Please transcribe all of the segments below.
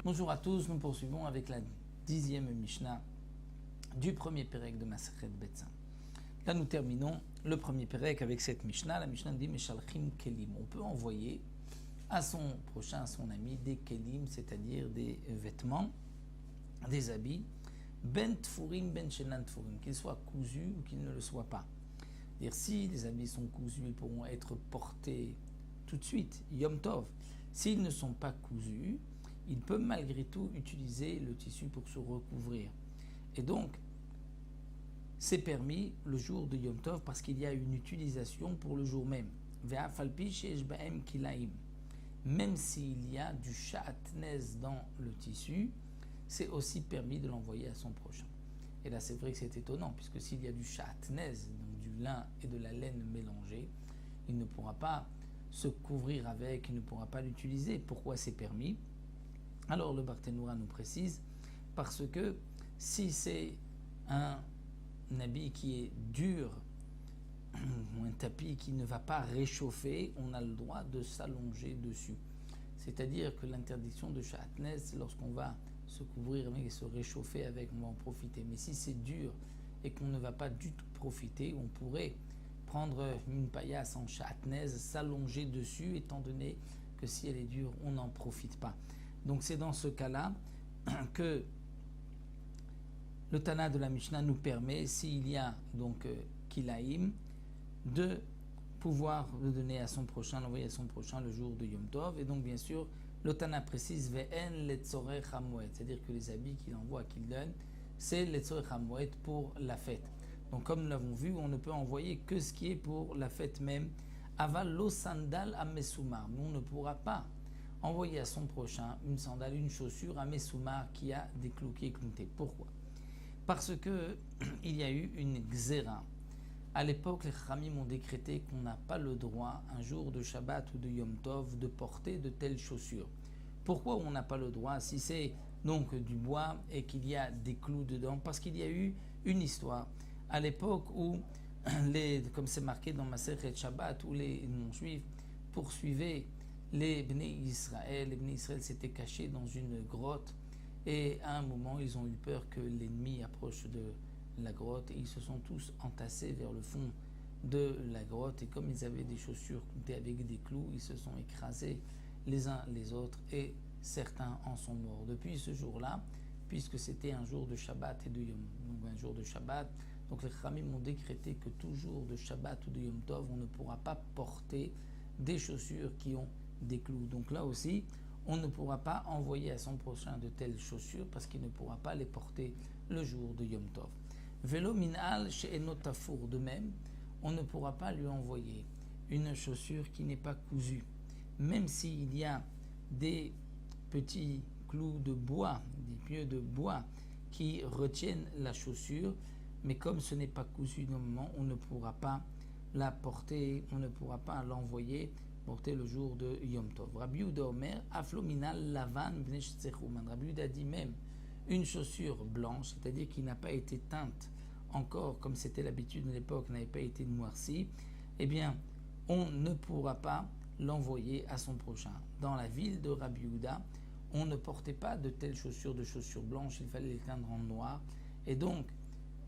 Bonjour à tous, nous poursuivons avec la 10e Mishnah du premier Pérec de Masechet Betzin. Là nous terminons le premier Pérec avec cette Mishnah. La Mishnah dit Meshalchim Kelim. On peut envoyer à son prochain, à son ami, des Kelim, c'est-à-dire des vêtements, des habits, ben tfurim, ben shenan tfurim, qu'ils soient cousus ou qu'ils ne le soient pas. C'est-à-dire si les habits sont cousus, ils pourront être portés tout de suite, Yom Tov. S'ils ne sont pas cousus, il peut malgré tout utiliser le tissu pour se recouvrir. Et donc, c'est permis le jour de Yom Tov parce qu'il y a une utilisation pour le jour même. Même s'il y a du shatnez dans le tissu, c'est aussi permis de l'envoyer à son prochain. Et là, c'est vrai que c'est étonnant, puisque s'il y a du shatnez, donc du lin et de la laine mélangés, il ne pourra pas se couvrir avec, il ne pourra pas l'utiliser. Pourquoi c'est permis ? Alors le Barthénoura nous précise, parce que si c'est un habit qui est dur, ou un tapis qui ne va pas réchauffer, on a le droit de s'allonger dessus. C'est-à-dire que l'interdiction de shatnez, lorsqu'on va se couvrir avec et se réchauffer avec, on va en profiter. Mais si c'est dur et qu'on ne va pas du tout profiter, on pourrait prendre une paillasse en shatnez, s'allonger dessus, étant donné que si elle est dure, on n'en profite pas. Donc c'est dans ce cas-là que le Tana de la Mishnah nous permet, s'il y a donc kilaïm, de pouvoir le donner à son prochain, l'envoyer à son prochain le jour de Yom Tov. Et donc bien sûr, le Tana précise ve'en letzorech hamoued, c'est-à-dire que les habits qu'il envoie, qu'il donne, c'est letzorech hamoued pour la fête. Donc comme nous l'avons vu, on ne peut envoyer que ce qui est pour la fête même. Aval lo sandal amesoumar, mais on ne pourra pas envoyer à son prochain une sandale, une chaussure à Messoumar qui a des clous, qui est clouté. Pourquoi ? Parce que il y a eu une xéra. À l'époque, les Khamim ont décrété qu'on n'a pas le droit, un jour de Shabbat ou de Yom Tov, de porter de telles chaussures. Pourquoi on n'a pas le droit si c'est donc du bois et qu'il y a des clous dedans ? Parce qu'il y a eu une histoire à l'époque où, comme c'est marqué dans Masechet Shabbat, où les non-juifs poursuivaient les Bnei Israël. Les Bnei Israël s'étaient cachés dans une grotte et à un moment ils ont eu peur que l'ennemi approche de la grotte et ils se sont tous entassés vers le fond de la grotte et comme ils avaient des chaussures cloutées avec des clous, ils se sont écrasés les uns les autres et certains en sont morts. Depuis ce jour-là, puisque c'était un jour de Shabbat et de Yom, donc un jour de Shabbat, donc les Khamim ont décrété que tout jour de Shabbat ou de Yom Tov, on ne pourra pas porter des chaussures qui ont des clous. Donc là aussi, on ne pourra pas envoyer à son prochain de telles chaussures parce qu'il ne pourra pas les porter le jour de Yom Tov. Velo minal she'eno tafour, de même, on ne pourra pas lui envoyer une chaussure qui n'est pas cousue, même s'il y a des petits clous de bois, des pieux de bois qui retiennent la chaussure, mais comme ce n'est pas cousu normalement, on ne pourra pas la porter, on ne pourra pas l'envoyer porter le jour de Yom Tov. Rabbi Yehuda Omer, aflominal lavan bnei shtzechouman. Rabbi Yehuda dit même une chaussure blanche, c'est-à-dire qui n'a pas été teinte encore, comme c'était l'habitude de l'époque, n'avait pas été noircie, eh bien, on ne pourra pas l'envoyer à son prochain. Dans la ville de Rabbi Yehuda, on ne portait pas de telles chaussures, de chaussures blanches, il fallait les teindre en noir, et donc,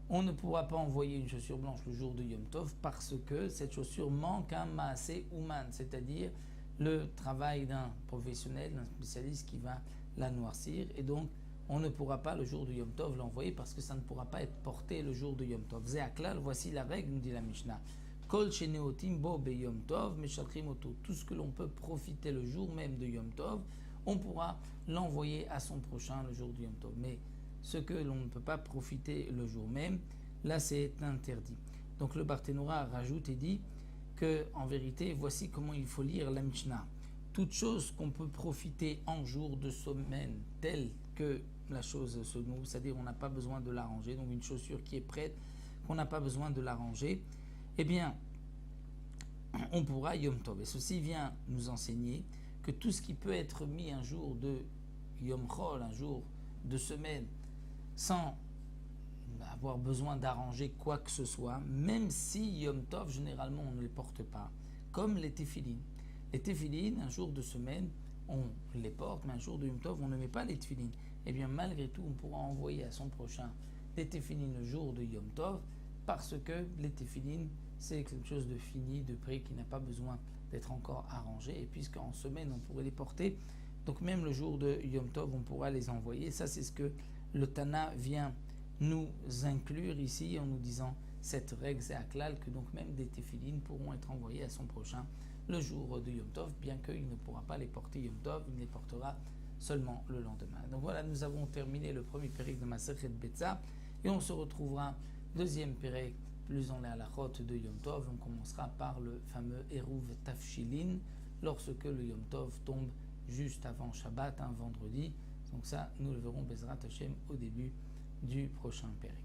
on ne pourra pas envoyer une chaussure blanche le jour de Yom Tov parce que cette chaussure manque un maaseh ouman, c'est-à-dire le travail d'un professionnel, d'un spécialiste qui va la noircir. Et donc, on ne pourra pas le jour de Yom Tov l'envoyer parce que ça ne pourra pas être porté le jour de Yom Tov. Zéaklal, voici la règle, nous dit la Mishnah. Kol sheneotim bo be Yom Tov, meshalchim oto. Tout ce que l'on peut profiter le jour même de Yom Tov, on pourra l'envoyer à son prochain le jour de Yom Tov. Mais ce que l'on ne peut pas profiter le jour même, là c'est interdit. Donc le Barthénoura rajoute et dit que en vérité, voici comment il faut lire la Mishnah. Toute chose qu'on peut profiter en jour de semaine, telle que la chose se noue, c'est-à-dire on n'a pas besoin de l'arranger, donc une chaussure qui est prête, qu'on n'a pas besoin de l'arranger, eh bien, on pourra Yom Tov. Et ceci vient nous enseigner que tout ce qui peut être mis un jour de Yom Chol, un jour de semaine, sans avoir besoin d'arranger quoi que ce soit, même si Yom Tov, généralement, on ne les porte pas, comme les téphilines. Les téphilines, un jour de semaine, on les porte, mais un jour de Yom Tov, on ne met pas les téphilines. Eh bien, malgré tout, on pourra envoyer à son prochain des téphilines le jour de Yom Tov, parce que les téphilines, c'est quelque chose de fini, de prêt, qui n'a pas besoin d'être encore arrangé, et puisqu'en semaine, on pourrait les porter, donc même le jour de Yom Tov, on pourra les envoyer. Ça, c'est ce que le Tana vient nous inclure ici en nous disant cette règle, c'est Aklal, que donc même des téphilines pourront être envoyées à son prochain le jour de Yom Tov, bien qu'il ne pourra pas les porter Yom Tov, il les portera seulement le lendemain. Donc voilà, nous avons terminé le premier pérec de Masechet Betza, et on se retrouvera deuxième pérec, plus dans les halachot de Yom Tov. On commencera par le fameux Eruv Tafshilin, lorsque le Yom Tov tombe juste avant Shabbat, un vendredi. Donc ça, nous le verrons Bezrat Hashem au début du prochain pérec.